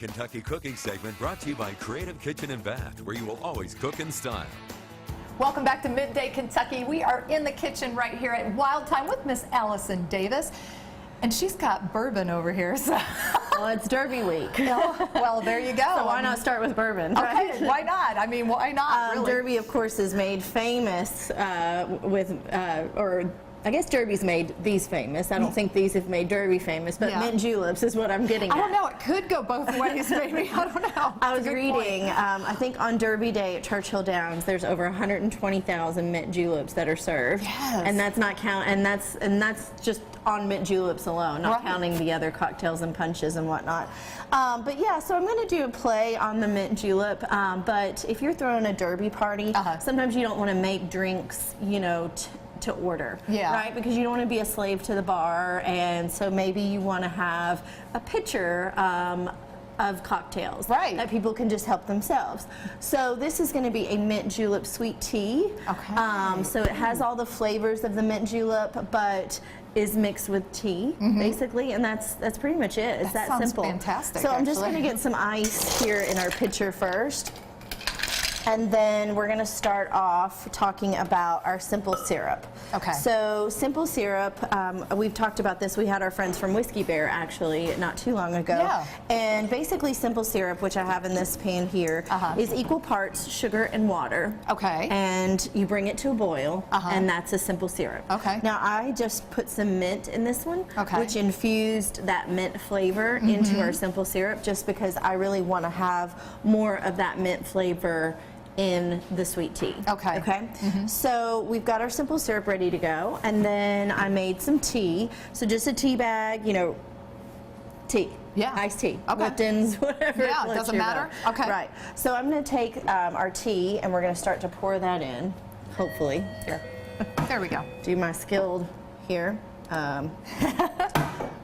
Kentucky Cooking segment brought to you by Creative Kitchen and Bath, where you will always cook in style. Welcome back to Midday Kentucky. We are in the kitchen right here at Wild Thyme with Miss Allison Davis. And she's got bourbon over here. So. Well, it's Derby week. Well, there you go. So why not start with bourbon? Right? Okay, why not? I mean, why not, really? Derby, of course, is made famous or I guess Derby's made these famous. I don't think these have made Derby famous, but mint juleps is what I'm getting at. I don't know. It could go both ways, maybe. I don't know. I was reading, I think on Derby Day at Churchill Downs, there's over 120,000 mint juleps that are served. Yes. And that's not and that's just on mint juleps alone, not counting the other cocktails and punches and whatnot. But yeah, so I'm going to do a play on the mint julep. But if you're throwing a Derby party, sometimes you don't want to make drinks, you know, to order, right? Because you don't want to be a slave to the bar, and so maybe you want to have a pitcher of cocktails that people can just help themselves. So this is going to be a mint julep sweet tea. So it has all the flavors of the mint julep, but is mixed with tea, basically, and that's pretty much it. It's that simple. Fantastic. So I'm just going to get some ice here in our pitcher first. And then we're going to start off talking about our simple syrup. So simple syrup, we've talked about this. We had our friends from Whiskey Bear actually not too long ago. And basically simple syrup, which I have in this pan here, is equal parts sugar and water. And you bring it to a boil, and that's a simple syrup. Now I just put some mint in this one, which infused that mint flavor into our simple syrup, just because I really want to have more of that mint flavor in the sweet tea. So we've got our simple syrup ready to go, and then I made some tea. So just a tea bag, you know, tea. Iced tea. Lipton's, whatever. It doesn't matter. Right. So I'm going to take our tea, and we're going to start to pour that in, hopefully. Here. There we go. Do my skilled here.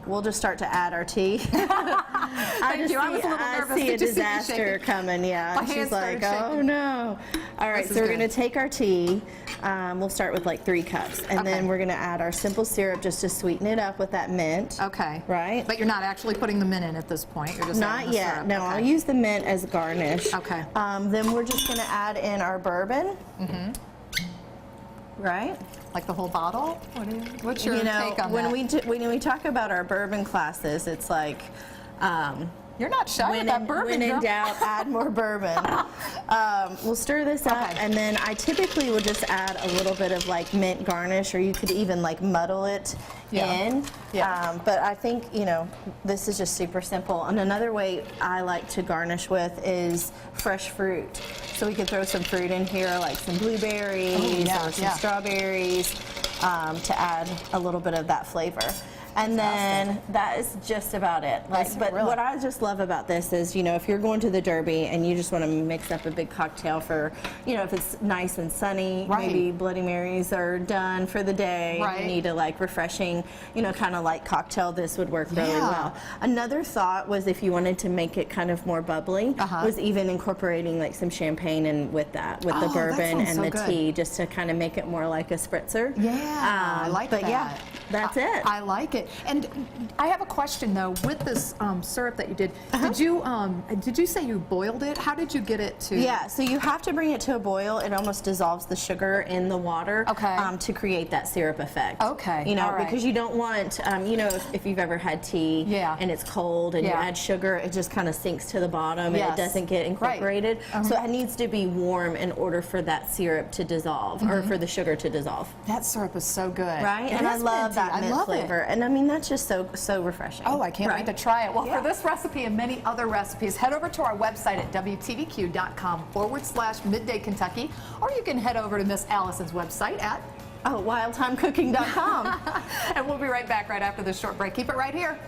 We'll just start to add our tea. I was a little nervous. I see a disaster coming. She's like, oh no. All right, so we're going to take our tea. We'll start with like 3 cups, and then we're going to add our simple syrup just to sweeten it up with that mint. Right. But you're not actually putting the mint in at this point. You're just not yet. Syrup. No, I'll use the mint as garnish. Then we're just going to add in our bourbon. Right. Like the whole bottle? What's your take on that? When we talk about our bourbon classes, it's like you're not shy about bourbon. When in doubt, add more bourbon. We'll stir this up, and then I typically will just add a little bit of like mint garnish, or you could even like muddle it in. But I think, you know, this is just super simple. And another way I like to garnish with is fresh fruit. So we could throw some fruit in here, like some blueberries or some strawberries, to add a little bit of that flavor. And then that is just about it. But what I just love about this is, you know, if you're going to the Derby and you just want to mix up a big cocktail for, you know, if it's nice and sunny, maybe Bloody Marys are done for the day, you need a like refreshing, you know, kind of light cocktail, this would work really well. Another thought was if you wanted to make it kind of more bubbly, was even incorporating like some champagne and with that, with the bourbon and the tea, just to kind of make it more like a spritzer. I like that. But yeah, that's it. I like it. And I have a question though. With this syrup that you did, did you say you boiled it? How did you get it to? Yeah, so you have to bring it to a boil. It almost dissolves the sugar in the water to create that syrup effect. You know, because you don't want, you know, if you've ever had tea and it's cold and you add sugar, it just kind of sinks to the bottom and it doesn't get incorporated. So it needs to be warm in order for that syrup to dissolve or for the sugar to dissolve. That syrup is so good. Right? And I love that mint flavor. And I mean, that's just so refreshing. Oh, I can't wait to try it. Well, for this recipe and many other recipes, head over to our website at WTVQ.com/Midday Kentucky, or you can head over to Miss Allison's website at wildtimecooking.com. And we'll be right back right after this short break. Keep it right here.